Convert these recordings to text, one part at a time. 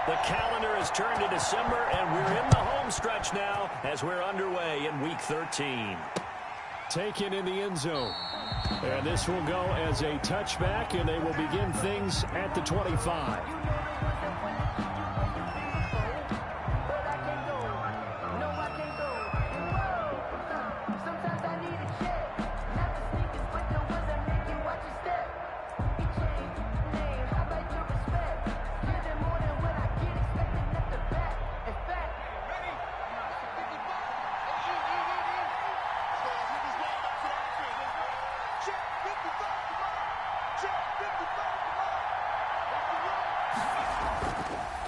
The calendar has turned to December, and we're in the home stretch now as we're underway in Week 13. Taken in the end zone. And this will go as a touchback, and they will begin things at the 25.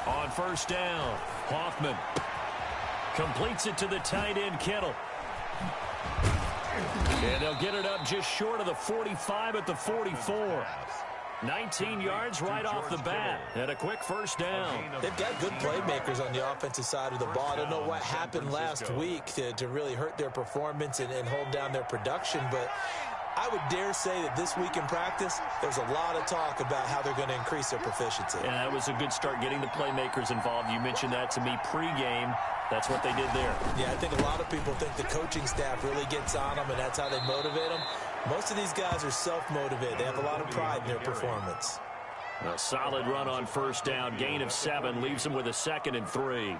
On first down, Hoffman completes it to the tight end, Kittle. And they'll get it up just short of the 45 at the 44. 19 yards right off the bat, and a quick first down. They've got good playmakers on the offensive side of the ball. I don't know what happened last week to really hurt their performance and hold down their production, but I would dare say that this week in practice, there's a lot of talk about how they're going to increase their proficiency. And that was a good start getting the playmakers involved. You mentioned that to me pregame. That's what they did there. Yeah, I think a lot of people think the coaching staff really gets on them, and that's how they motivate them. Most of these guys are self-motivated. They have a lot of pride in their performance. A solid run on first down. Gain of 7 leaves them with a 2nd and 3.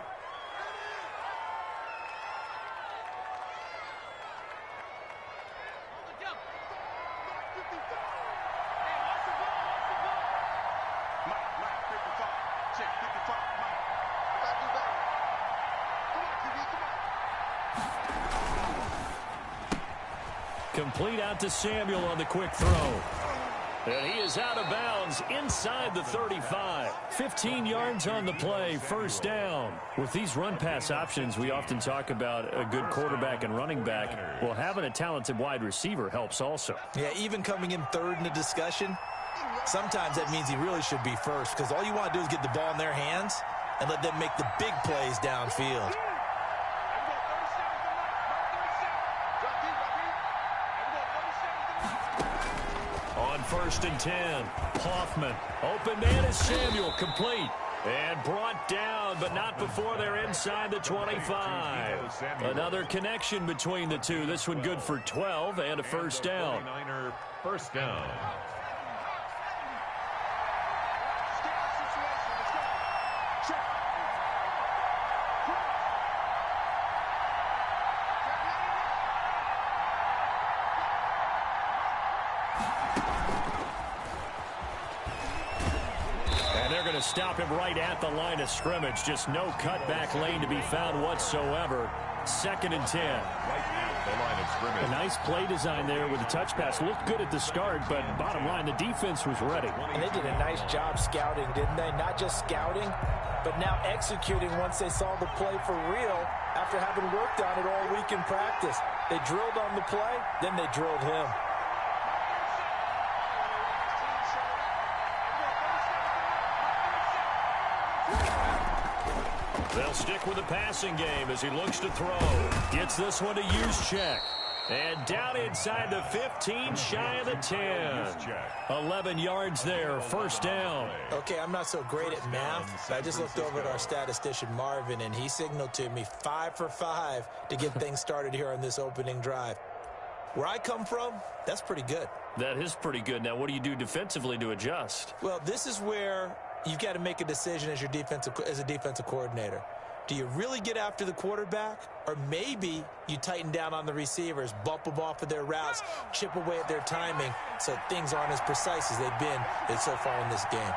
Complete out to Samuel on the quick throw. And he is out of bounds inside the 35. 15 yards on the play, first down. With these run-pass options, we often talk about a good quarterback and running back. Well, having a talented wide receiver helps also. Yeah, even coming in third in the discussion, sometimes that means he really should be first, because all you want to do is get the ball in their hands and let them make the big plays downfield. First and 10. Hoffman open man is Samuel, complete and brought down, but not before they're inside the 25. Another connection between the two. This one good for 12 and a first down. First down. Stop him right at the line of scrimmage. Just no cutback lane to be found whatsoever. 2nd and 10. Right at the line of scrimmage. A nice play design there with the touch pass. Looked good at the start, but bottom line, the defense was ready. And they did a nice job scouting, didn't they? Not just scouting, but now executing once they saw the play for real after having worked on it all week in practice. They drilled on the play, then they drilled him. They'll stick with the passing game as he looks to throw. Gets this one to Juszczyk. And down inside the 15, shy of the 10. 11 yards there, first down. Okay, I'm not so great at math, but I just looked over at our statistician, Marvin, and he signaled to me 5 for 5 to get things started here on this opening drive. Where I come from, that's pretty good. That is pretty good. Now, what do you do defensively to adjust? Well, this is where you've got to make a decision as a defensive coordinator. Do you really get after the quarterback, or maybe you tighten down on the receivers, bump them off of their routes, chip away at their timing so things aren't as precise as they've been so far in this game?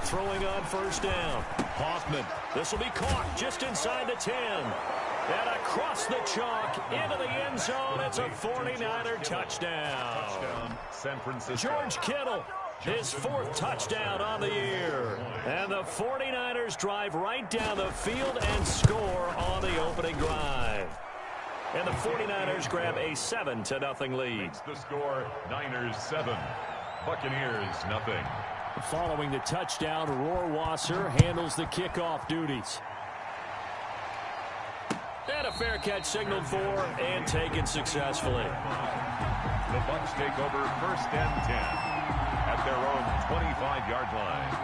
Throwing on first down. Hoffman. This will be caught just inside the 10. And across the chalk into the end zone. It's a 49er touchdown. San Francisco. George Kittle. His 4th touchdown on the year. And the 49ers drive right down the field and score on the opening drive. And the 49ers grab a 7-0 lead. The score, Niners 7, Buccaneers 0. Following the touchdown, Rohrwasser handles the kickoff duties. And a fair catch signaled for and taken successfully. The Bucs take over 1st and 10 at their own 25-yard line.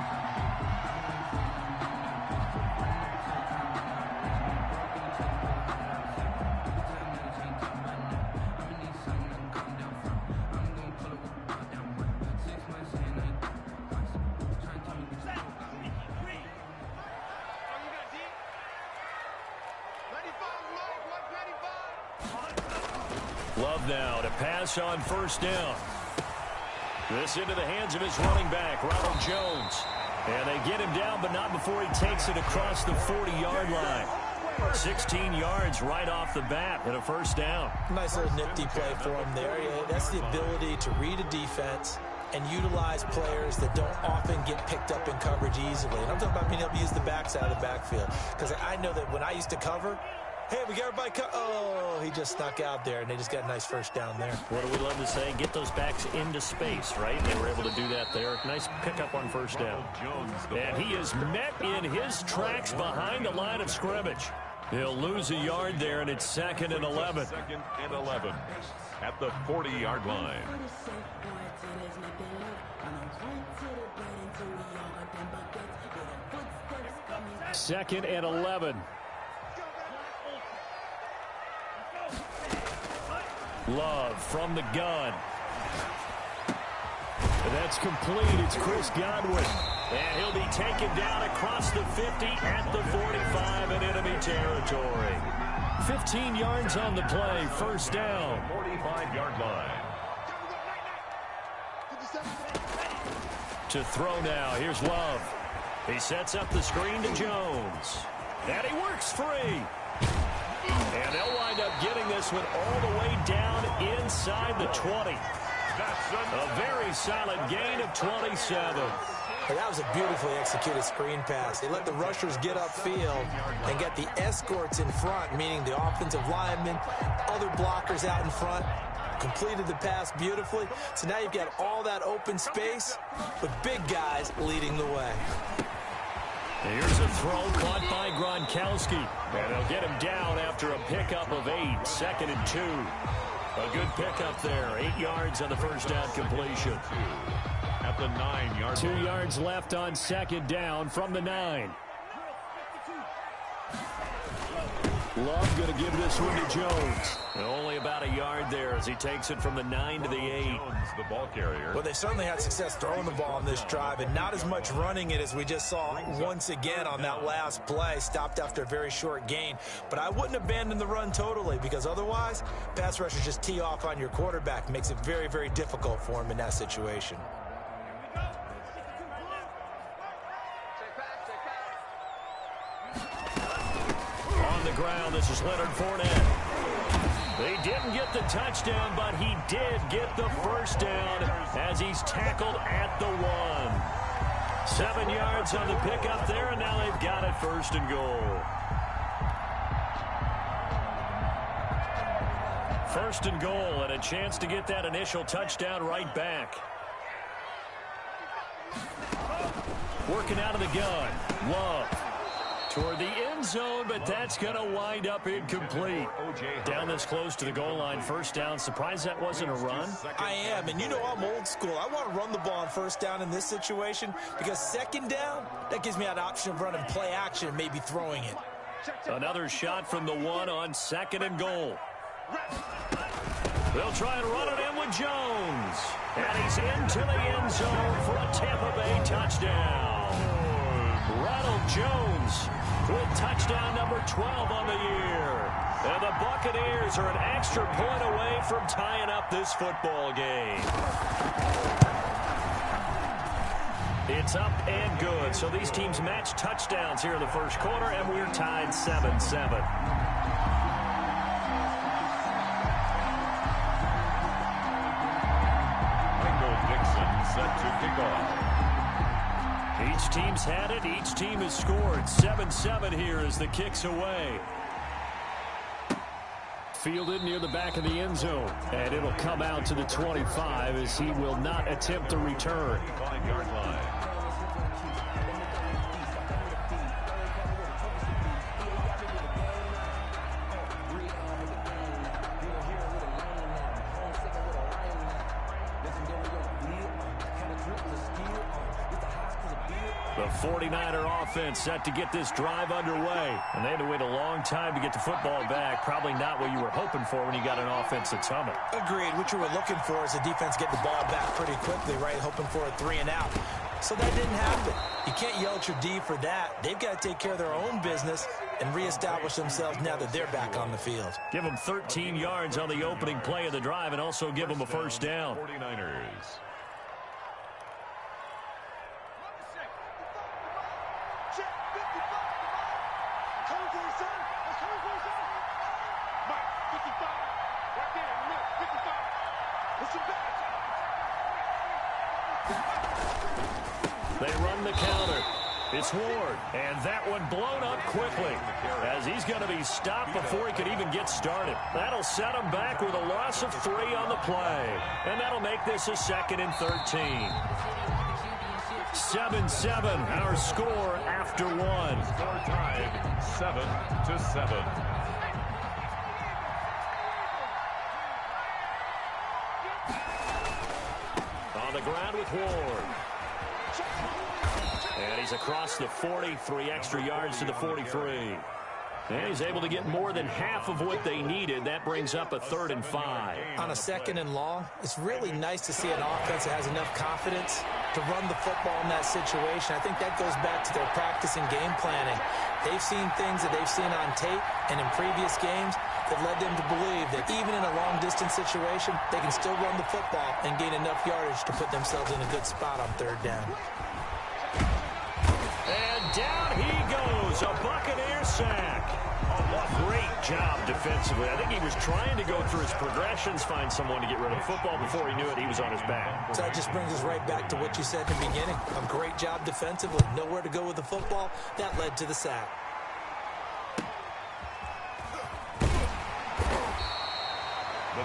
Love now to pass on first down. This into the hands of his running back, Ronald Jones. And they get him down, but not before he takes it across the 40-yard line. 16 yards right off the bat and a first down. Nice little nifty play for him there. Yeah, that's the ability to read a defense and utilize players that don't often get picked up in coverage easily. And I'm talking about being able to use the backside of the backfield. Because I know that when I used to cover, hey, we got everybody oh, he just snuck out there, and they just got a nice first down there. What do we love to say? Get those backs into space, right? They were able to do that there. Nice pickup on first down. And he is met in his tracks behind the line of scrimmage. He'll lose a yard there, and it's 2nd and 11. 2nd and 11 at the 40-yard line. 2nd and 11. Love from the gun. That's complete. It's Chris Godwin. And he'll be taken down across the 50 at the 45 in enemy territory. 15 yards on the play. First down. 45-yard line. To throw now. Here's Love. He sets up the screen to Jones. And he works free. And they'll wind up getting this one all the way down inside the 20. A very solid gain of 27. Well, that was a beautifully executed screen pass. They let the rushers get upfield and get the escorts in front, meaning the offensive linemen, other blockers out in front. Completed the pass beautifully. So now you've got all that open space with big guys leading the way. Here's a throw caught by Gronkowski. And they'll get him down after a pickup of 8. 2nd and 2. A good pickup there. 8 yards on the first down completion. At the 9-yard 2 yards left on 2nd down from the 9. Love going to give this one to Jones. And only about a yard there as he takes it from the 9 to the 8. Jones, the ball carrier. Well, they certainly had success throwing the ball on this drive, and not as much running it as we just saw once again on that last play. Stopped after a very short gain. But I wouldn't abandon the run totally, because otherwise, pass rushers just tee off on your quarterback. Makes it very, very difficult for him in that situation. On the ground, this is Leonard Fournette. They didn't get the touchdown, but he did get the first down as he's tackled at the 1. 7 yards on the pickup there, and now they've got it 1st and goal. 1st and goal, and a chance to get that initial touchdown right back. Working out of the gun. Love. Toward the end zone, but that's going to wind up incomplete. Down this close to the goal line, first down. Surprised that wasn't a run? I am, and you know I'm old school. I want to run the ball on first down in this situation because 2nd down, that gives me that option of running play action and maybe throwing it. Another shot from the 1 on 2nd and goal. They'll try and run it in with Jones. And he's into the end zone for a Tampa Bay touchdown. Ronald Jones with touchdown number 12 on the year. And the Buccaneers are an extra point away from tying up this football game. It's up and good. So these teams match touchdowns here in the first quarter, and we're tied 7-7. Set to kick off. Each team's had it. Each team has scored. 7-7 here as the kick's away. Fielded near the back of the end zone. And it'll come out to the 25 as he will not attempt the return. 5-yard line. The 49er offense set to get this drive underway. And they had to wait a long time to get the football back. Probably not what you were hoping for when you got an offense that's humming. Agreed. What you were looking for is the defense get the ball back pretty quickly, right? Hoping for a 3 and out. So that didn't happen. You can't yell at your D for that. They've got to take care of their own business and reestablish themselves now that they're back on the field. Give them 13 yards on the opening play of the drive and also give them a first down. 49ers. They run the counter. It's Ward, and that one blown up quickly as he's going to be stopped before he could even get started. That'll set him back with a loss of 3 on the play, and that'll make this a 2nd and 13. 7-7, our score after 1. Score tied 7-7. On the ground with Ward. And he's across the 40, 3 extra yards to the 43. And he's able to get more than half of what they needed. That brings up a 3rd and 5. On a 2nd and long, it's really nice to see an offense that has enough confidence to run the football in that situation. I think that goes back to their practice and game planning. They've seen things that they've seen on tape and in previous games that led them to believe that even in a long-distance situation, they can still run the football and gain enough yardage to put themselves in a good spot on 3rd down. And down he goes, a Buccaneer sack. Great job defensively. I think he was trying to go through his progressions, find someone to get rid of the football. Before he knew it, he was on his back. So that just brings us right back to what you said in the beginning. A great job defensively. Nowhere to go with the football. That led to the sack.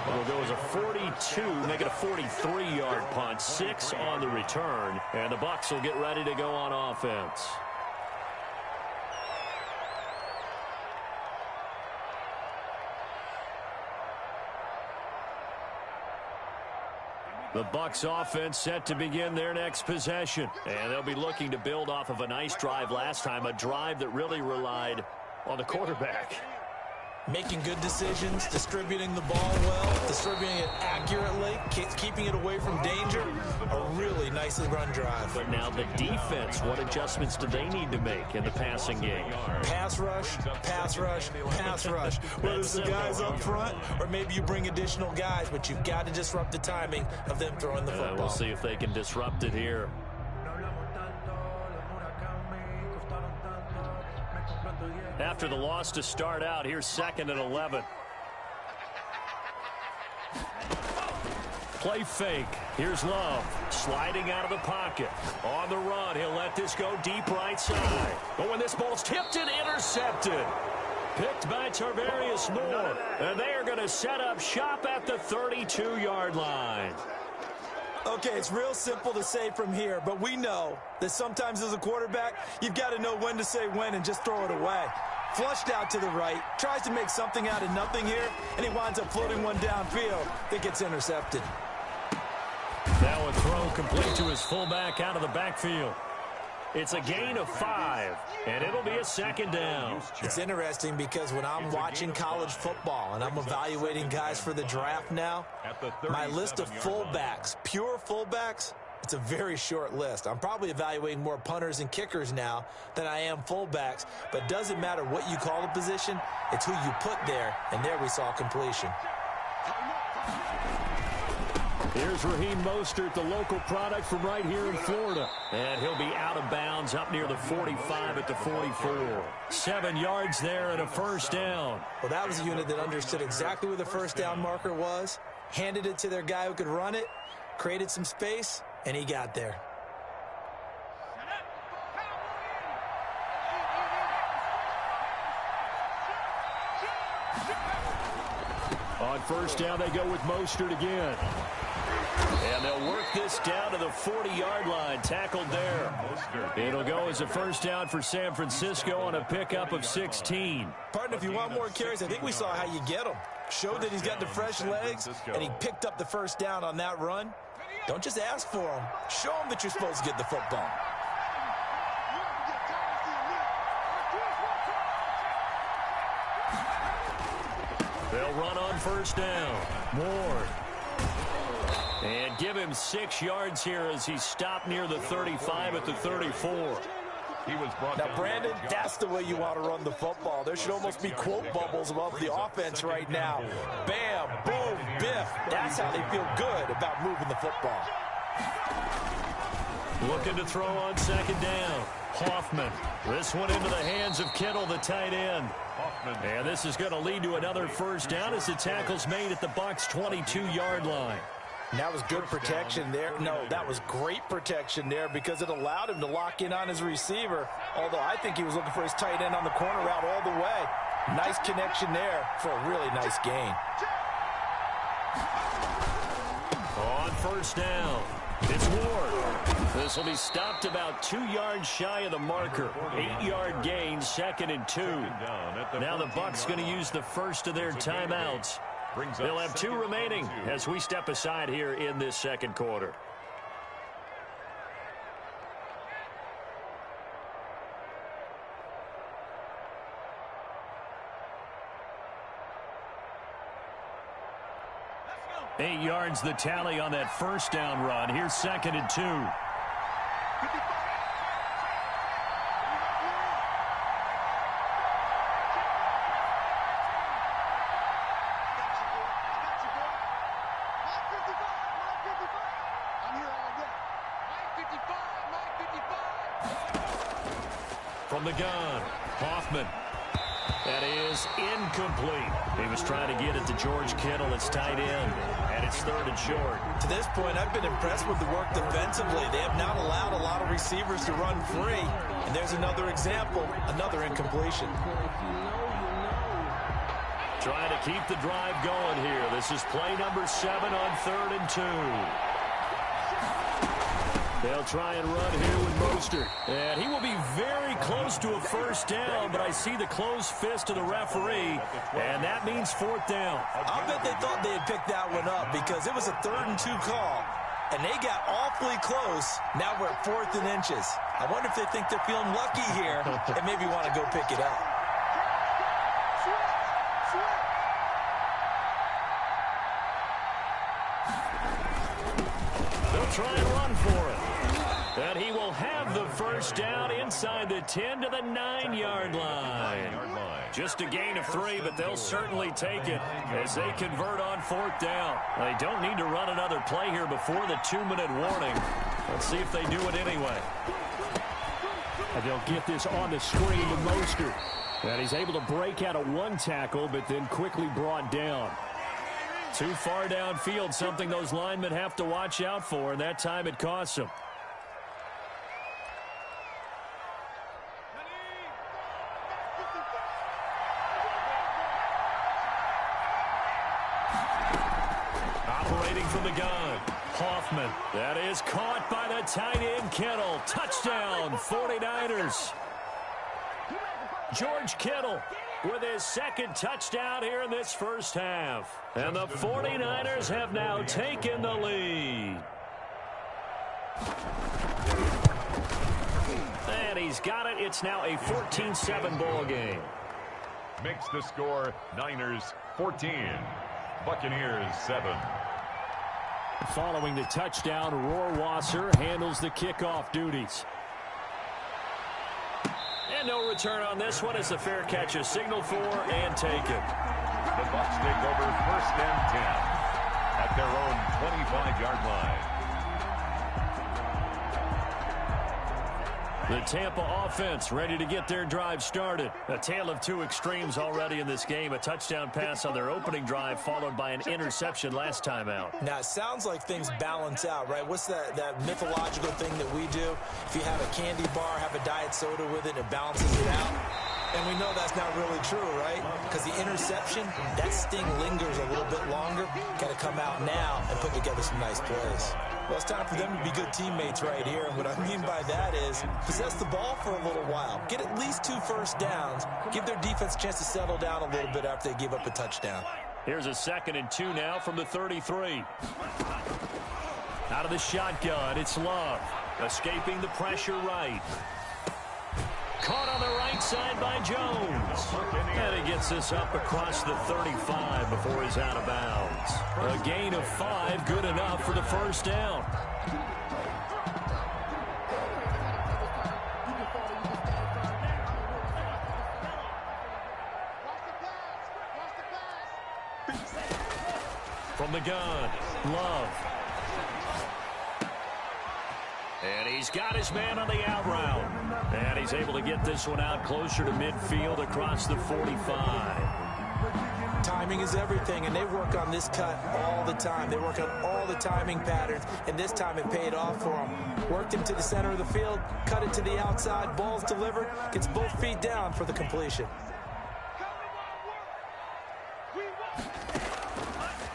It'll go as a 42, make it a 43-yard punt, 6 on the return, and the Bucs will get ready to go on offense. The Bucs offense set to begin their next possession, and they'll be looking to build off of a nice drive last time, a drive that really relied on the quarterback. Making good decisions, distributing the ball well, distributing it accurately, keeping it away from danger. A really nicely run drive. But now the defense, what adjustments do they need to make in the passing game? Pass rush, pass rush, pass rush. Whether it's the guys up front or maybe you bring additional guys, but you've got to disrupt the timing of them throwing the football. We'll see if they can disrupt it here. After the loss to start out, here's 2nd and 11. Play fake. Here's Love. Sliding out of the pocket. On the run, he'll let this go deep right side. But when this ball's tipped and intercepted. Picked by Tarvarius Moore. And they are going to set up shop at the 32-yard line. Okay, it's real simple to say from here, but we know that sometimes as a quarterback, you've got to know when to say when and just throw it away. Flushed out to the right, tries to make something out of nothing here, and he winds up floating one downfield that gets intercepted. Now a throw complete to his fullback out of the backfield. It's a gain of 5, and it'll be a 2nd down. It's interesting because when I'm watching college football and I'm evaluating guys for the draft now, my list of fullbacks, pure fullbacks, it's a very short list. I'm probably evaluating more punters and kickers now than I am fullbacks, but it doesn't matter what you call the position, it's who you put there, and there we saw completion. Here's Raheem Mostert, the local product from right here in Florida. And he'll be out of bounds up near the 45 at the 44. 7 yards there and a first down. Well, that was a unit that understood exactly where the first down marker was, handed it to their guy who could run it, created some space, and he got there. On first down, they go with Mostert again. And they'll work this down to the 40-yard line, tackled there. It'll go as a first down for San Francisco on a pickup of 16. Partner, if you want more carries, I think we saw how you get them. Showed that he's got the fresh legs, and he picked up the first down on that run. Don't just ask for them. Show them that you're supposed to get the football. They'll run on first down. Ward. And give him 6 yards here as he stopped near the 35 at the 34. He was brought now, down. Brandon, that's the way you want to run the football. There should almost be quote bubbles above the offense right now. Bam, boom, biff. That's how they feel good about moving the football. Looking to throw on second down. Hoffman. This one into the hands of Kittle, the tight end. And this is going to lead to another first down as the tackle's made at the Bucs' 22-yard line. That was good protection there. No, that was great protection there because it allowed him to lock in on his receiver, although I think he was looking for his tight end on the corner route all the way. Nice connection there for a really nice gain. On first down, it's Ward. This will be stopped about 2 yards shy of the marker. 8-yard gain, 2nd and 2. Now the Bucs going to use the first of their timeouts. They'll have 2 remaining as we step aside here in this second quarter. Let's go. 8 yards the tally on that first down run. Here's 2nd and 2. From the gun, Hoffman. That is incomplete. He was trying to get it to George Kittle, its tight end, and it's 3rd and short. To this point, I've been impressed with the work defensively. They have not allowed a lot of receivers to run free, and there's another example, another incompletion. Trying to keep the drive going here. This is play number 7 on 3rd and 2. They'll try and run here with Mostert. And he will be very close to a first down, but I see the closed fist of the referee, and that means 4th down. I bet they thought they had picked that one up because it was a 3rd and 2 call, and they got awfully close. Now we're at 4th and inches. I wonder if they think they're feeling lucky here and maybe want to go pick it up. They'll try and run for it. And he will have the first down inside the 10 to the 9-yard line. Just a gain of 3, but they'll certainly take it as they convert on 4th down. They don't need to run another play here before the 2-minute warning. Let's see if they do it anyway. And they'll get this on the screen to Mostert. And he's able to break out of 1 tackle, but then quickly brought down. Too far downfield, something those linemen have to watch out for, and that time it costs them. Operating from the gun, Hoffman. That is caught by the tight end, Kittle. Touchdown, 49ers. George Kittle with his 2nd touchdown here in this first half. And the 49ers have now taken the lead. And he's got it. It's now a 14-7 ball game. Makes the score Niners 14, Buccaneers 7. Following the touchdown, Rohrwasser handles the kickoff duties. And no return on this one as the fair catch is signaled for and taken. The Bucs take over 1st and 10 at their own 25-yard line. The Tampa offense ready to get their drive started. A tale of 2 extremes already in this game. A touchdown pass on their opening drive followed by an interception last time out. Now, it sounds like things balance out, right? What's that mythological thing that we do? If you have a candy bar, have a diet soda with it, it balances it out. And we know that's not really true, right? Because the interception, that sting lingers a little bit longer. Got to come out now and put together some nice plays. Well, it's time for them to be good teammates right here. And what I mean by that is possess the ball for a little while. Get at least 2 first downs. Give their defense a chance to settle down a little bit after they give up a touchdown. Here's a 2nd and 2 now from the 33. Out of the shotgun, it's Love. Escaping the pressure right. Caught on the right side by Jones. And he gets this up across the 35 before he's out of bounds. A gain of 5, good enough for the first down. From the gun, Love. And he's got his man on the out route. And he's able to get this one out closer to midfield across the 45. Timing is everything, and they work on this cut all the time. They work on all the timing patterns, and this time it paid off for him. Worked him to the center of the field, cut it to the outside, ball's delivered, gets both feet down for the completion.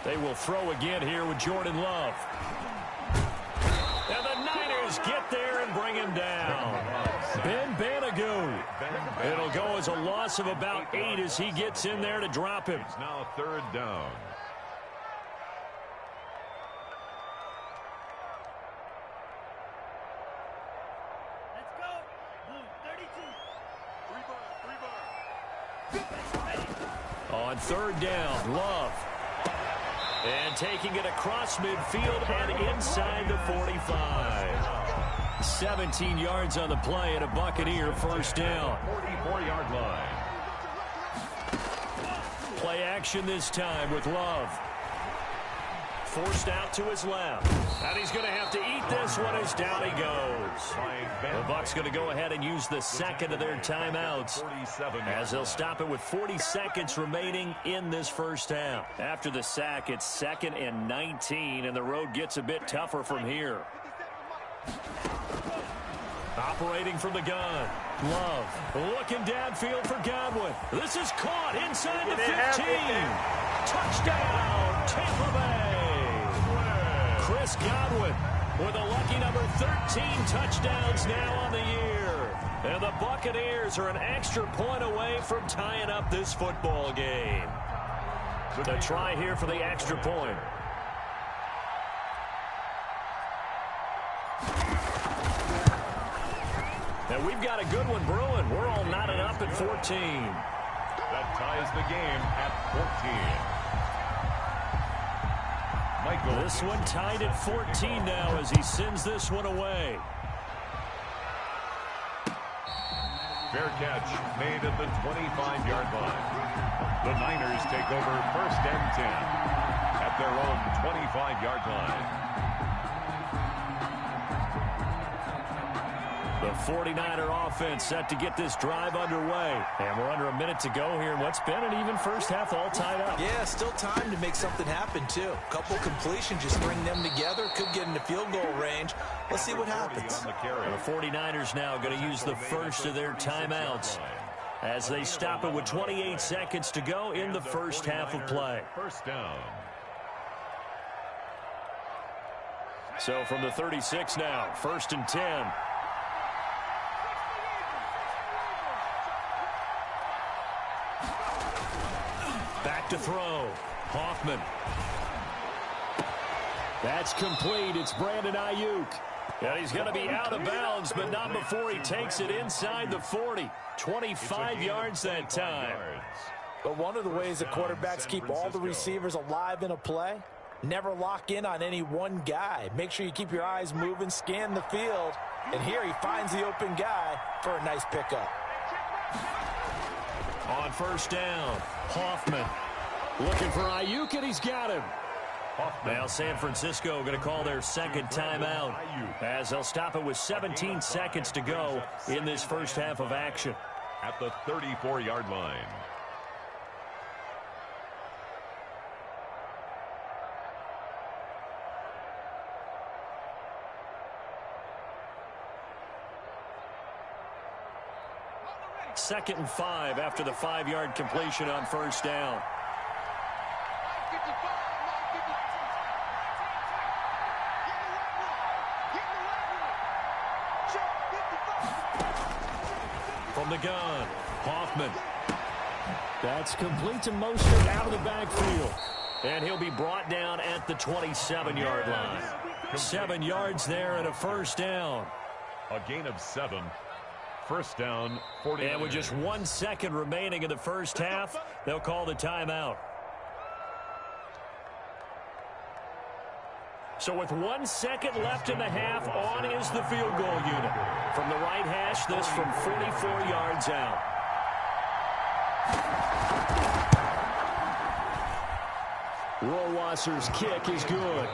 They will throw again here with Jordan Love. And the Niners get there and bring him down. Ben Banogu. It'll go as a loss of about 8 as he gets in there to drop him. It's now 3rd down. Let's go. Blue 32. On 3rd down, Love. And taking it across midfield and inside the 45. 17 yards on the play and a Buccaneer first down. 44-yard line. Play action this time with Love. Forced out to his left. And he's going to have to eat this one as down he goes. The Bucs going to go ahead and use the second of their timeouts as they'll stop it with 40 seconds remaining in this first half. After the sack, it's 2nd and 19, and the road gets a bit tougher from here. Operating from the gun. Love looking downfield for Godwin. This is caught inside the 15. Touchdown, Tampa Bay. Chris Godwin with a lucky number 13 touchdowns now on the year. And the Buccaneers are an extra point away from tying up this football game. The try here for the extra point. And we've got a good one brewing. We're all knotted up at 14. That ties the game at 14. Michael. This one tied at 14 now as he sends this one away. Fair catch made at the 25-yard line. The Niners take over 1st and 10 at their own 25-yard line. The 49er offense set to get this drive underway. And we're under a minute to go here in what's been an even first half, all tied up. Yeah, still time to make something happen, too. A couple completions, just string them together. Could get into field goal range. Let's see what happens. The 49ers now going to use the first of their timeouts as they stop it with 28 seconds to go in the first half of play. First down. So from the 36 now, 1st and 10. Back to throw. Hoffman. That's complete. It's Brandon Ayuk. And he's going to be out of bounds, but not before he takes it inside the 40. 25 yards that time. But one of the ways that quarterbacks keep all the receivers alive in a play, never lock in on any one guy. Make sure you keep your eyes moving, scan the field. And here he finds the open guy for a nice pickup. On 1st down, Hoffman looking for Ayuk, and he's got him. Now San Francisco going to call their second timeout as they'll stop it with 17 seconds to go in this first half of action. At the 34-yard line. Second and 5 after the 5-yard completion on 1st down. From the gun, Hoffman. That's complete to Mostert out of the backfield. And he'll be brought down at the 27-yard line. 7 yards there and a first down. A gain of 7. First down, 40. And with just 1 second remaining in the first half, they'll call the timeout. So with 1 second left in the half, on is the field goal unit. From the right hash, this from 44 yards out. Rohrwasser's kick is good.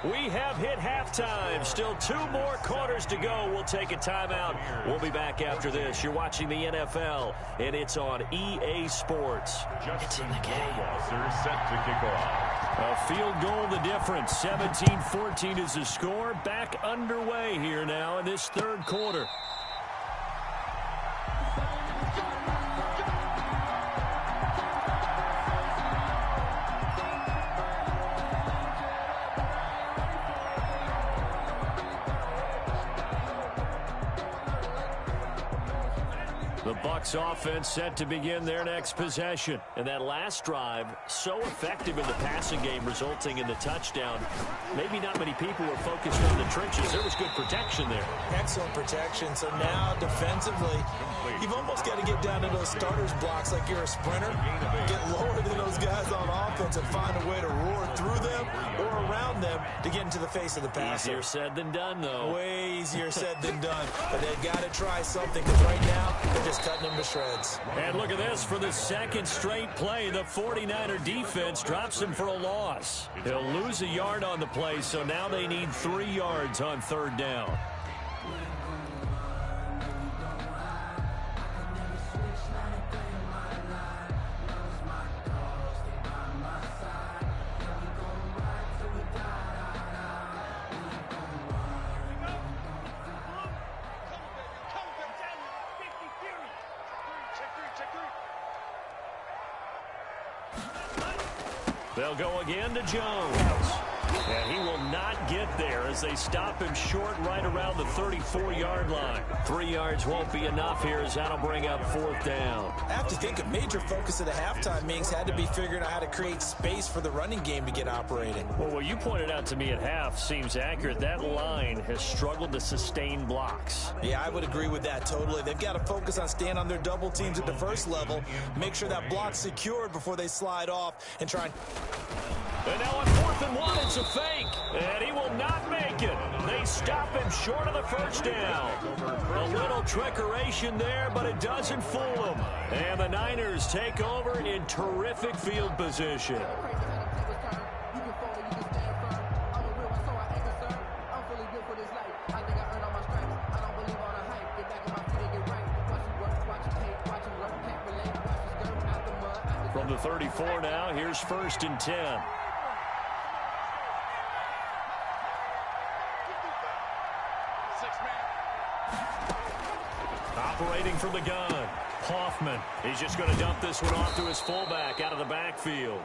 We have hit halftime. Still 2 more quarters to go. We'll take a timeout. We'll be back after this. You're watching the NFL, and it's on EA Sports. It's in the game. Rohrwasser set to kick off. A field goal the difference. 17-14 is the score. Back underway here now in this third quarter. The Bucs offense set to begin their next possession. And that last drive, so effective in the passing game, resulting in the touchdown. Maybe not many people were focused on the trenches. There was good protection there. Excellent protection. So now defensively, you've almost got to get down to those starters blocks like you're a sprinter. Get lower than those guys on offense and find a way to roar through them or around them to get into the face of the passer. Easier said than done, though. Way easier said than done. But they've got to try something because right now they're just cutting them to shreds. And look at this. For the second straight play, the 49er defense drops him for a loss. He'll lose a yard on the play, so now they need 3 yards on third down. They'll go again to Jones. And he will not get there as they stop him short right around the 34-yard line. 3 yards won't be enough here as that'll bring up fourth down. I have to think a major focus of the halftime meetings had to be figuring out how to create space for the running game to get operating. Well, what you pointed out to me at half seems accurate. That line has struggled to sustain blocks. Yeah, I would agree with that totally. They've got to focus on staying on their double teams at the first level, make sure that block's secured before they slide off and try and... And now on 4th and 1, it's a fake. And he will not make it. They stop him short of the first down. A little trickeration there, but it doesn't fool them. And the Niners take over in terrific field position. From the 34 now, here's 1st and 10. Operating from the gun, Hoffman. He's just going to dump this one off to his fullback out of the backfield.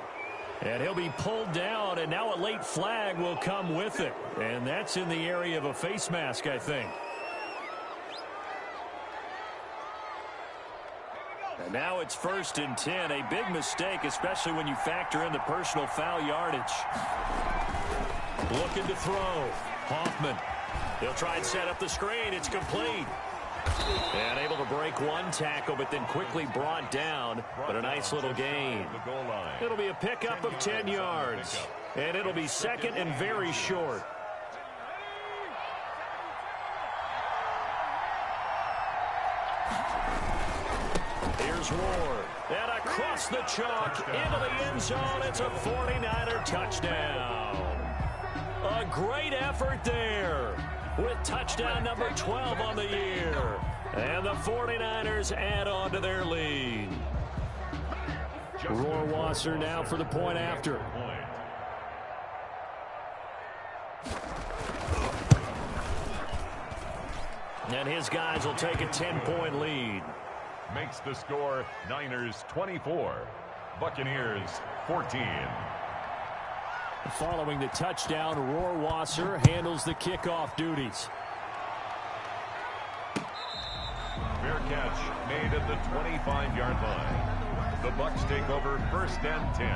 And he'll be pulled down, and now a late flag will come with it. And that's in the area of a face mask, I think. And now it's 1st and 10. A big mistake, especially when you factor in the personal foul yardage. Looking to throw. Hoffman. He'll try and set up the screen. It's complete. And able to break one tackle, but then quickly brought down. But a nice little gain. It'll be a pickup of 10 yards. And it'll be second and very short. Here's Ward. And across the chalk into the end zone. It's a 49er touchdown. A great effort there, with touchdown number 12 on the year. And the 49ers add on to their lead. Rohrwasser now for the point after. And his guys will take a 10-point lead. Makes the score Niners 24, Buccaneers 14. Following the touchdown, Rohrwasser handles the kickoff duties. Fair catch made at the 25-yard line. The Bucs take over 1st and 10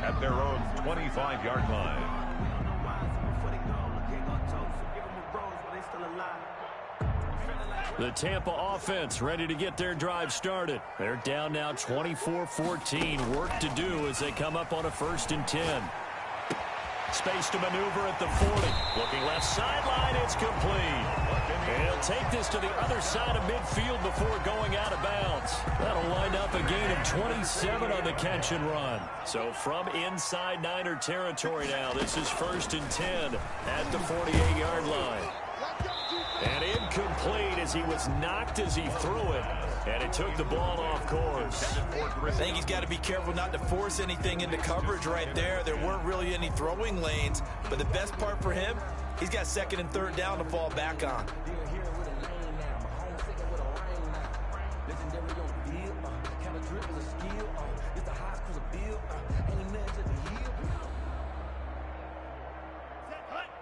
at their own 25-yard line. The Tampa offense ready to get their drive started. They're down now 24-14. Work to do as they come up on a 1st and 10. Space to maneuver at the 40. Looking left sideline, it's complete. And he'll take this to the other side of midfield before going out of bounds. That'll wind up a gain of 27 on the catch and run. So from inside Niner territory now, this is 1st and 10 at the 48-yard line. And incomplete as he was knocked as he threw it. And it took the ball off course. I think he's got to be careful not to force anything into coverage right there. There weren't really any throwing lanes. But the best part for him, he's got 2nd and 3rd down to fall back on.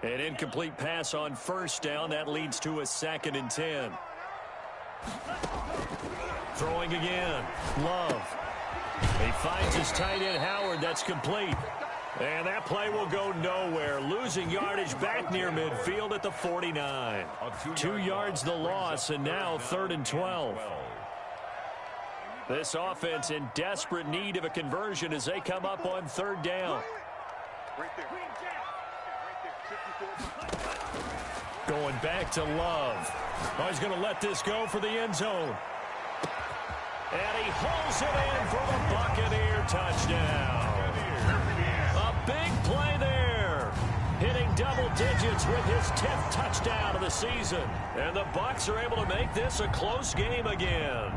An incomplete pass on 1st down. That leads to a 2nd and 10. Throwing again. Love. He finds his tight end, Howard. That's complete. And that play will go nowhere. Losing yardage back near midfield at the 49. 2 yards the loss, and now 3rd and 12. This offense in desperate need of a conversion as they come up on 3rd down. Going back to Love. Oh, he's going to let this go for the end zone. And he holds it in for the Buccaneer touchdown. A big play there. Hitting double digits with his 10th touchdown of the season. And the Bucs are able to make this a close game again.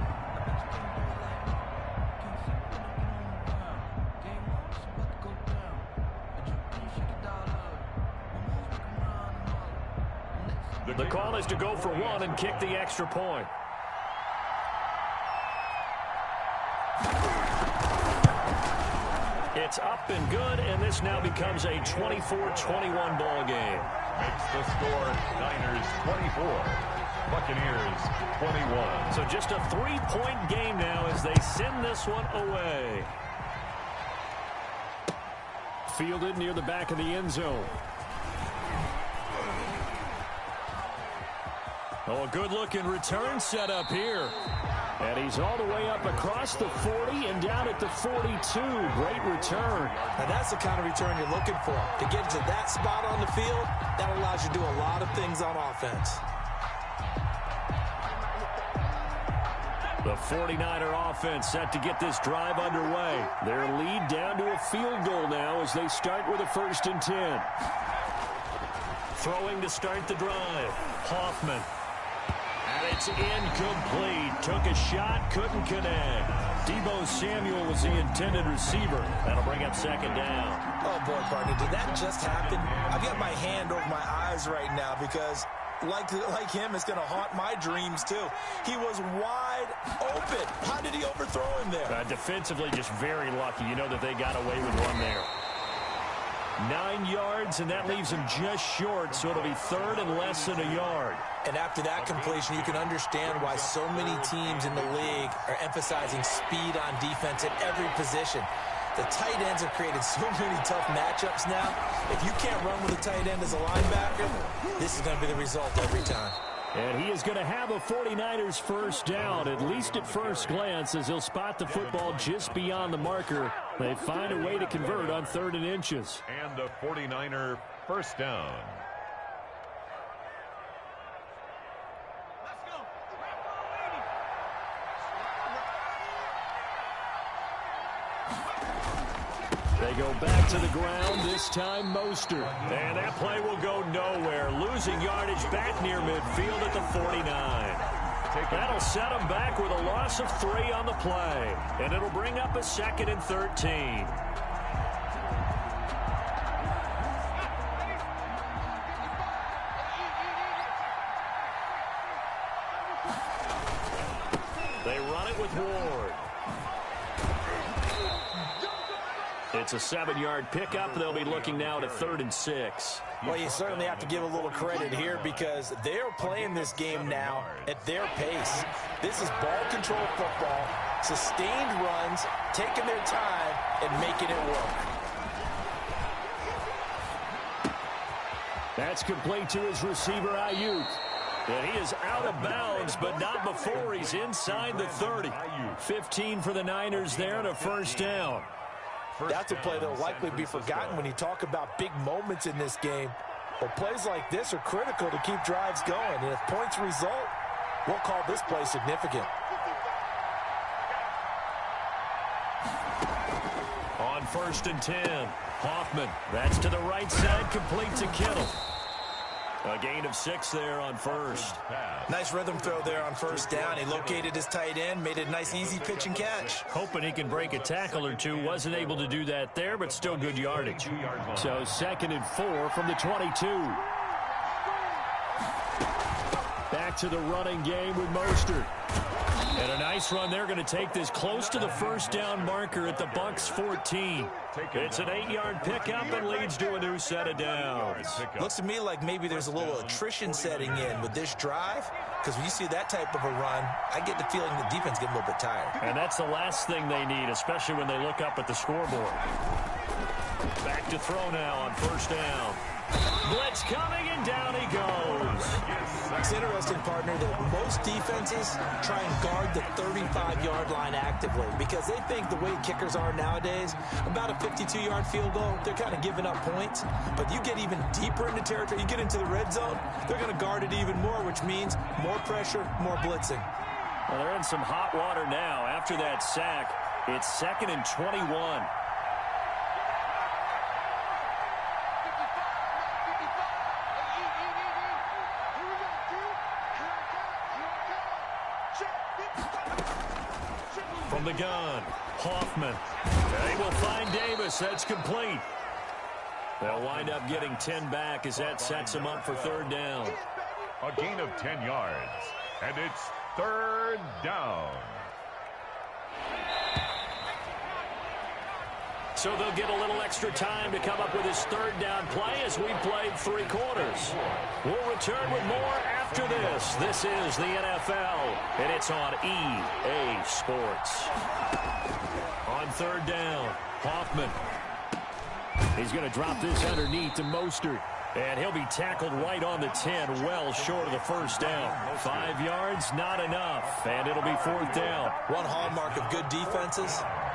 The call is to go for 1 and kick the extra point. It's up and good, and this now becomes a 24-21 ball game. Makes the score Niners 24, Buccaneers 21. So just a 3-point game now as they send this one away. Fielded near the back of the end zone. Oh, a good-looking return set up here. And he's all the way up across the 40 and down at the 42. Great return. Now, that's the kind of return you're looking for. To get to that spot on the field, that allows you to do a lot of things on offense. The 49er offense set to get this drive underway. Their lead down to a field goal now as they start with a 1st and 10. Throwing to start the drive. Hoffman. And it's incomplete. Took a shot, couldn't connect. Deebo Samuel was the intended receiver. That'll bring up 2nd down. Oh, boy, partner, did that just happen? I've got my hand over my eyes right now because, like him, it's going to haunt my dreams, too. He was wide open. How did he overthrow him there? Defensively, just very lucky. You know that they got away with one there. 9 yards, and that leaves him just short, so it'll be 3rd and less than a yard. And after that completion, you can understand why so many teams in the league are emphasizing speed on defense at every position. The tight ends have created so many tough matchups now. If you can't run with a tight end as a linebacker, this is going to be the result every time. And he is going to have a 49ers 1st down, at least at first glance, as he'll spot the football just beyond the marker. They find a way to convert on 3rd and inches. And a 49er 1st down. They go back to the ground, this time Mostert. And that play will go nowhere. Losing yardage back near midfield at the 49. That'll set them back with a loss of 3 on the play. And it'll bring up a 2nd and 13. They run it with Ward. It's a 7-yard pickup. They'll be looking now to 3rd and 6. Well, you certainly have to give a little credit here because they're playing this game now at their pace. This is ball control football, sustained runs, taking their time, and making it work. That's complete to his receiver, Ayuk. And he is out of bounds, but not before he's inside the 30. 15 for the Niners there and a first down. That's a play that will likely be forgotten when you talk about big moments in this game. But plays like this are critical to keep drives going. And if points result, we'll call this play significant. On 1st and 10, Hoffman. That's to the right side, complete to Kittle. A gain of 6 there on first. Nice rhythm throw there on first down. He located his tight end, made a nice easy pitch and catch. Hoping he can break a tackle or two. Wasn't able to do that there, but still good yardage. So 2nd and 4 from the 22. Back to the running game with Mostert. And a nice run. They're going to take this close to the first down marker at the Bucs 14. It's an 8-yard pickup and leads to a new set of downs. Looks to me like maybe there's a little attrition setting in with this drive, because when you see that type of a run, I get the feeling the defense getting a little bit tired. And that's the last thing they need, especially when they look up at the scoreboard. Back to throw now on first down. Blitz coming, and down he goes. It's interesting, partner, that most defenses try and guard the 35-yard line actively because they think the way kickers are nowadays, about a 52-yard field goal, they're kind of giving up points. But you get even deeper into territory, you get into the red zone, they're going to guard it even more, which means more pressure, more blitzing. Well, they're in some hot water now. After that sack, it's 2nd and 21. From the gun, Hoffman. They will find Davis. That's complete. They'll wind up getting 10 back as that sets them up for 3rd down. A gain of 10 yards, and it's 3rd down. So they'll get a little extra time to come up with his 3rd down play as we played 3 quarters. We'll return with more after this. This is the NFL, and it's on EA Sports. On 3rd down, Hoffman. He's going to drop this underneath to Mostert. And he'll be tackled right on the 10, well short of the first down. 5 yards, not enough, and it'll be 4th down. One hallmark of good defenses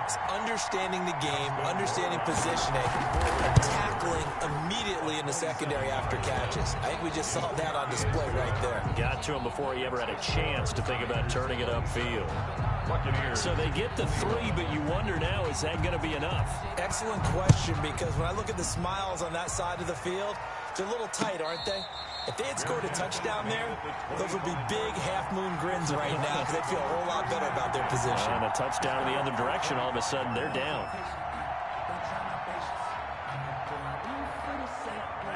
is understanding the game, understanding positioning, and tackling immediately in the secondary after catches. I think we just saw that on display right there. Got to him before he ever had a chance to think about turning it upfield. So they get the 3, but you wonder now, is that going to be enough? Excellent question, because when I look at the smiles on that side of the field, they're a little tight, aren't they? If they had scored a touchdown there, those would be big half-moon grins right now because they'd feel a whole lot better about their position. And a touchdown in the other direction, all of a sudden they're down.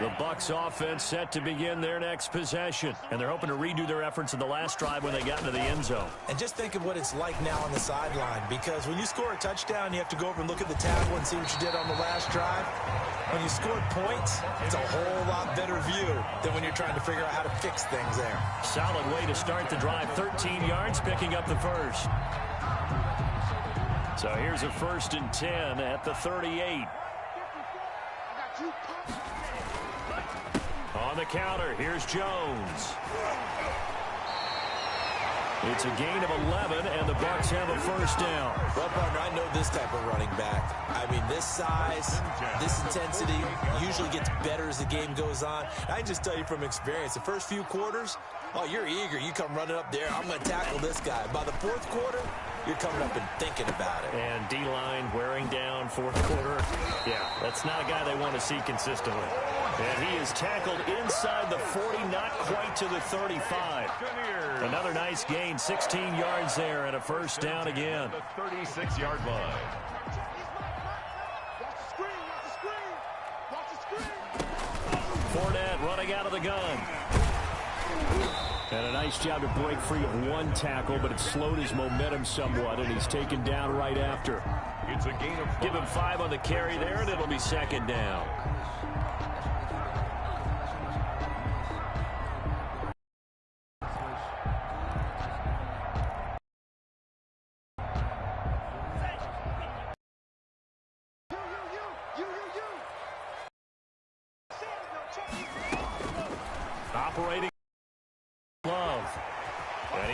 The Bucs offense set to begin their next possession, and they're hoping to redo their efforts in the last drive when they got into the end zone. And just think of what it's like now on the sideline, because when you score a touchdown, you have to go over and look at the table and see what you did on the last drive. When you scored points, it's a whole lot better view than when you're trying to figure out how to fix things there. Solid way to start the drive, 13 yards, picking up the first. So here's a 1st and 10 at the 38. On the counter, here's Jones. It's a gain of 11, and the Bucs have a first down. Well, partner, I know this type of running back. I mean, this size, this intensity usually gets better as the game goes on. I can just tell you from experience, the first few quarters, oh, you're eager. You come running up there, I'm going to tackle this guy. By the 4th quarter, you're coming up and thinking about it. And D-line wearing down 4th quarter. Yeah, that's not a guy they want to see consistently. And he is tackled inside the 40, not quite to the 35. Another nice gain, 16 yards there, and a first down again. The 36-yard line. Fournette running out of the gun. And a nice job to break free of 1 tackle, but it slowed his momentum somewhat, and he's taken down right after. It's a gain of 5. Give him 5 on the carry there, and it'll be 2nd down. Operating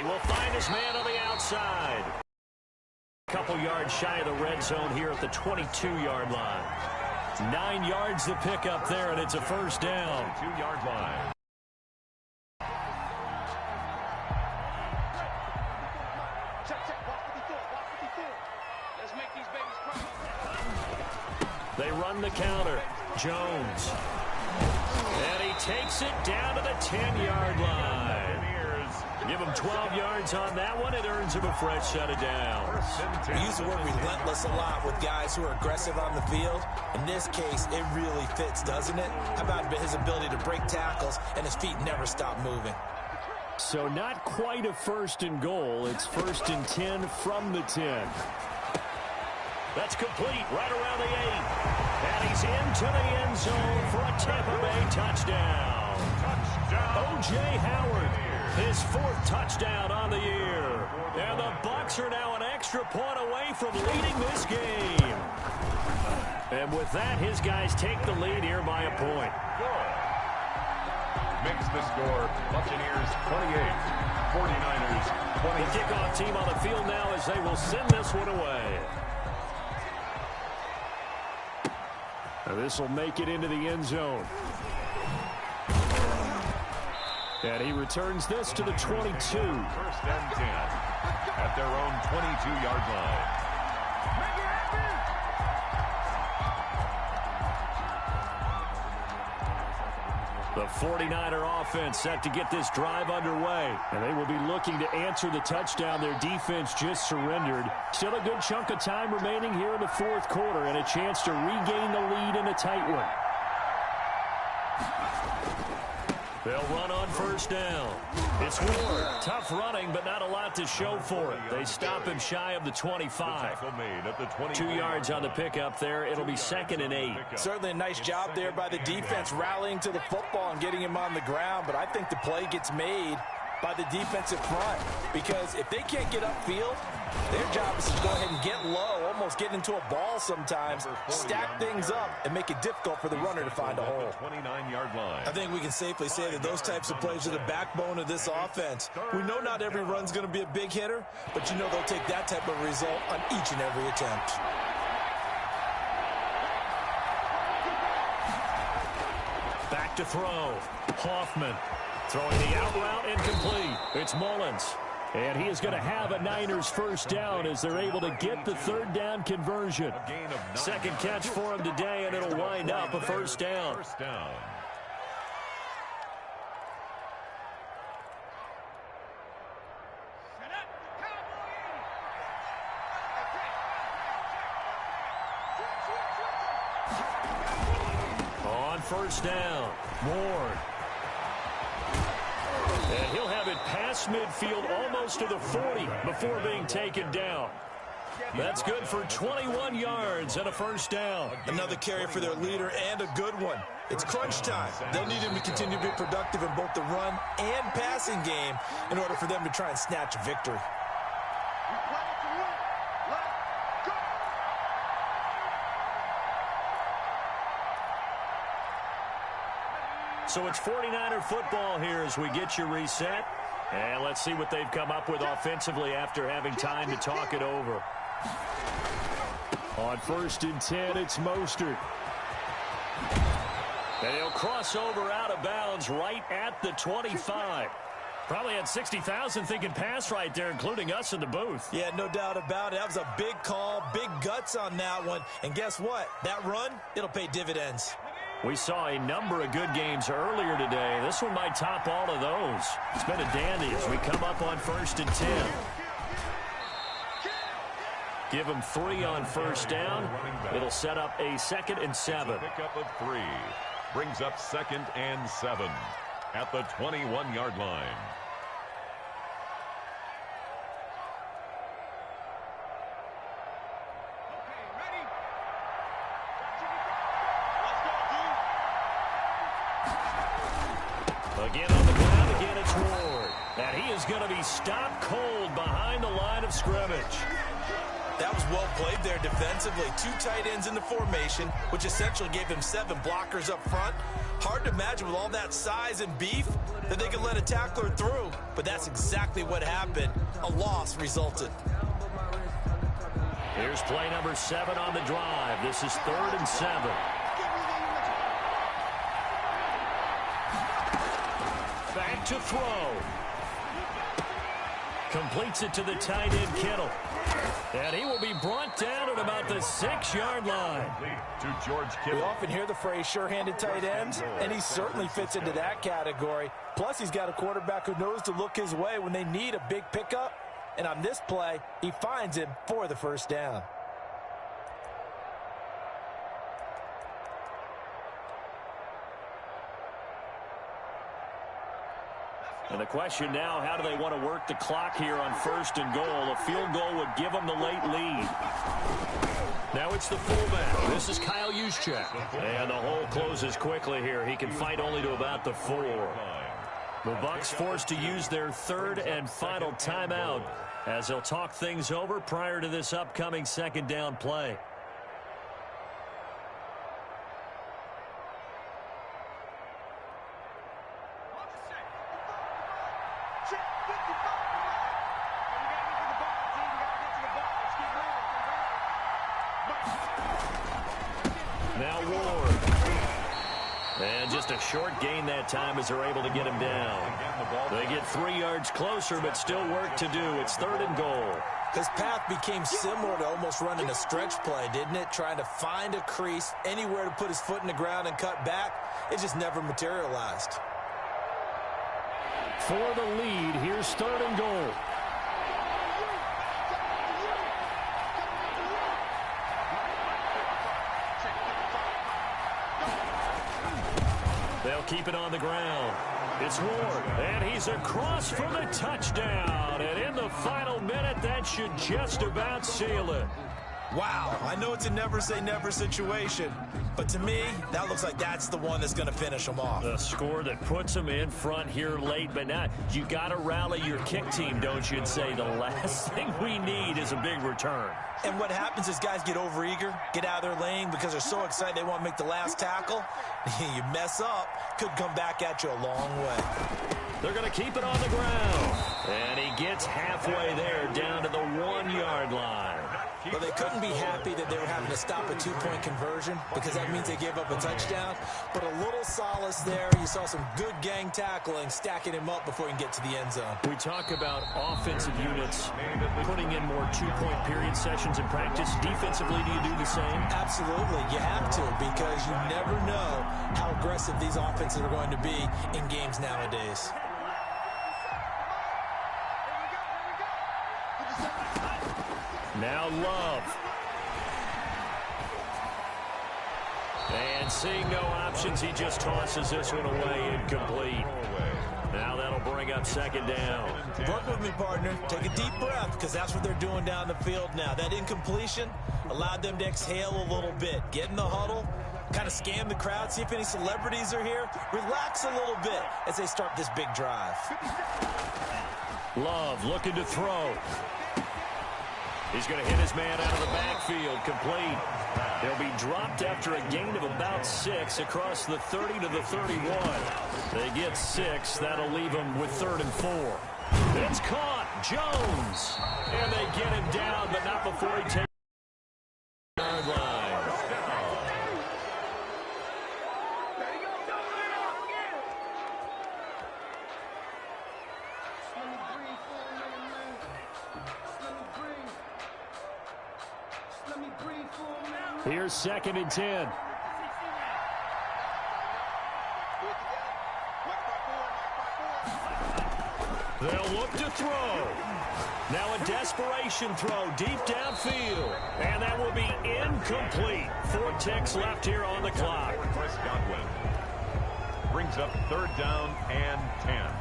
He will find his man on the outside. A couple yards shy of the red zone here at the 22-yard line. 9 yards to pick up there, and it's a first down. 2-yard line. They run the counter. Jones. And he takes it down to the 10-yard line. Give him 12 yards on that one. It earns him a fresh set of downs. We use the word relentless a lot with guys who are aggressive on the field. In this case, it really fits, doesn't it? How about his ability to break tackles and his feet never stop moving? So not quite a first and goal. It's 1st and 10 from the 10. That's complete right around the 8. And he's into the end zone for a Tampa Bay touchdown. O.J. Howard, his 4th touchdown on the year. And the Bucs are now an extra point away from leading this game. And with that, his guys take the lead here by a point. Makes the score, Buccaneers 28, 49ers 20. The kickoff team on the field now as they will send this one away. This will make it into the end zone. And he returns this to the 22. 1st and 10 at their own 22-yard line. The 49er offense set to get this drive underway. And they will be looking to answer the touchdown their defense just surrendered. Still a good chunk of time remaining here in the 4th quarter and a chance to regain the lead in a tight one. They'll run on 1st down. It's Ward. Tough running, but not a lot to show for it. They stop him shy of the 25. 2 yards on the pickup there. It'll be 2nd and 8. Certainly a nice job there by the defense rallying to the football and getting him on the ground, but I think the play gets made by the defensive front because if they can't get upfield, their job is to go ahead and get low, almost get into a ball sometimes, stack things up, and make it difficult for the runner to find a hole. 29-yard line. I think we can safely say that those types of plays are the backbone of this offense. We know not every run's going to be a big hitter, but you know they'll take that type of result on each and every attempt. Back to throw. Hoffman throwing the out route incomplete. It's Mullins. And he is going to have a Niners first down as they're able to get the 3rd down conversion. 2nd catch for him today, and it'll wind up a first down. On 1st down, Ward. And he'll have it past midfield almost to the 40 before being taken down. That's good for 21 yards and a first down. Another carry for their leader and a good one. It's crunch time. They'll need him to continue to be productive in both the run and passing game in order for them to try and snatch a victory. So it's 49er football here as we get you reset. And let's see what they've come up with offensively after having time to talk it over. On 1st and 10, it's Mostert. And he'll cross over out of bounds right at the 25. Probably had 60,000 thinking pass right there, including us in the booth. Yeah, no doubt about it. That was a big call, big guts on that one. And guess what? That run, it'll pay dividends. We saw a number of good games earlier today. This one might top all of those. It's been a dandy as we come up on 1st and 10. Give them 3 on 1st down. It'll set up a 2nd and 7. Pickup of 3 brings up 2nd and 7 at the 21-yard line. Again on the ground, again it's Ward. And he is going to be stopped cold behind the line of scrimmage. That was well played there defensively. 2 tight ends in the formation, which essentially gave him 7 blockers up front. Hard to imagine with all that size and beef that they could let a tackler through, but that's exactly what happened. A loss resulted. Here's play number 7 on the drive. This is 3rd and 7. Back to throw. Completes it to the tight end, Kittle. And he will be brought down at about the 6-yard line. To George Kittle. We often hear the phrase sure-handed tight ends, and he certainly fits into that category. Plus, he's got a quarterback who knows to look his way when they need a big pickup. And on this play, he finds him for the first down. And the question now, how do they want to work the clock here on 1st and goal? A field goal would give them the late lead. Now it's the fullback. This is Kyle Juszczyk. And the hole closes quickly here. He can fight only to about the 4. The Bucs forced to use their 3rd and final timeout as they'll talk things over prior to this upcoming 2nd down play. Now Ward. And just a short gain that time as they're able to get him down. They get 3 yards closer, but still work to do. It's 3rd and goal. His path became similar to almost running a stretch play, didn't it? Trying to find a crease, anywhere to put his foot in the ground and cut back. It just never materialized. For the lead, here's 3rd and goal. They'll keep it on the ground. It's Ward, and he's across for the touchdown. And in the final minute, that should just about seal it. Wow, I know it's a never-say-never situation, but to me, that looks like that's the one that's going to finish them off. The score that puts them in front here late, but now you got to rally your kick team, don't you, and say the last thing we need is a big return. And what happens is guys get overeager, get out of their lane because they're so excited they want to make the last tackle. You mess up, could come back at you a long way. They're going to keep it on the ground. And he gets halfway there down to the 1-yard line. Well, they couldn't be happy that they were having to stop a 2-point conversion because that means they gave up a touchdown. But a little solace there. You saw some good gang tackling, stacking him up before he can get to the end zone. We talk about offensive units putting in more 2-point period sessions in practice. Defensively, do you do the same? Absolutely. You have to because you never know how aggressive these offenses are going to be in games nowadays. Now Love. And seeing no options, he just tosses this one away incomplete. Now that'll bring up 2nd down. Work with me, partner. Take a deep breath because that's what they're doing down the field now. That incompletion allowed them to exhale a little bit. Get in the huddle, kind of scan the crowd, see if any celebrities are here. Relax a little bit as they start this big drive. Love looking to throw. He's going to hit his man out of the backfield, complete. He'll be dropped after a gain of about 6 across the 30 to the 31. They get 6. That'll leave them with 3rd and 4. It's caught. Jones. And they get him down, but not before he takes the yard line. Here's 2nd and 10. They'll look to throw. Now a desperation throw deep downfield. And that will be incomplete. 4 ticks left here on the clock. Chris Godwin brings up 3rd down and 10.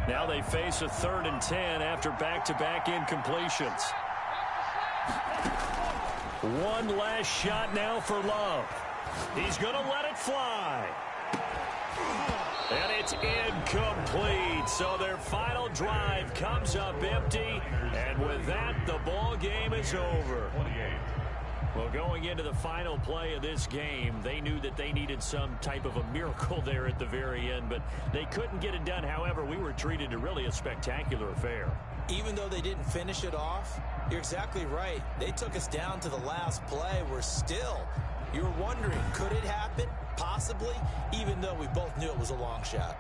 Now they face a 3rd and 10 after back-to-back incompletions. One last shot now for Love. He's going to let it fly. And it's incomplete. So their final drive comes up empty. And with that, the ball game is over. Well, going into the final play of this game, they knew that they needed some type of a miracle there at the very end, but they couldn't get it done. However, we were treated to really a spectacular affair. Even though they didn't finish it off, you're exactly right. They took us down to the last play. You're wondering, could it happen? Possibly, even though we both knew it was a long shot.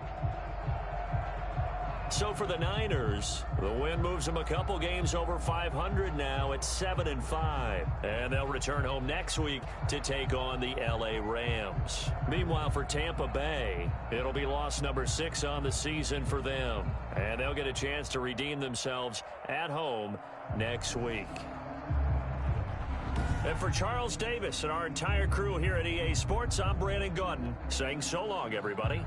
So for the Niners, the win moves them a couple games over 500 now at 7-5. And they'll return home next week to take on the L.A. Rams. Meanwhile, for Tampa Bay, it'll be loss number 6 on the season for them. And they'll get a chance to redeem themselves at home next week. And for Charles Davis and our entire crew here at EA Sports, I'm Brandon Gaudin saying so long, everybody.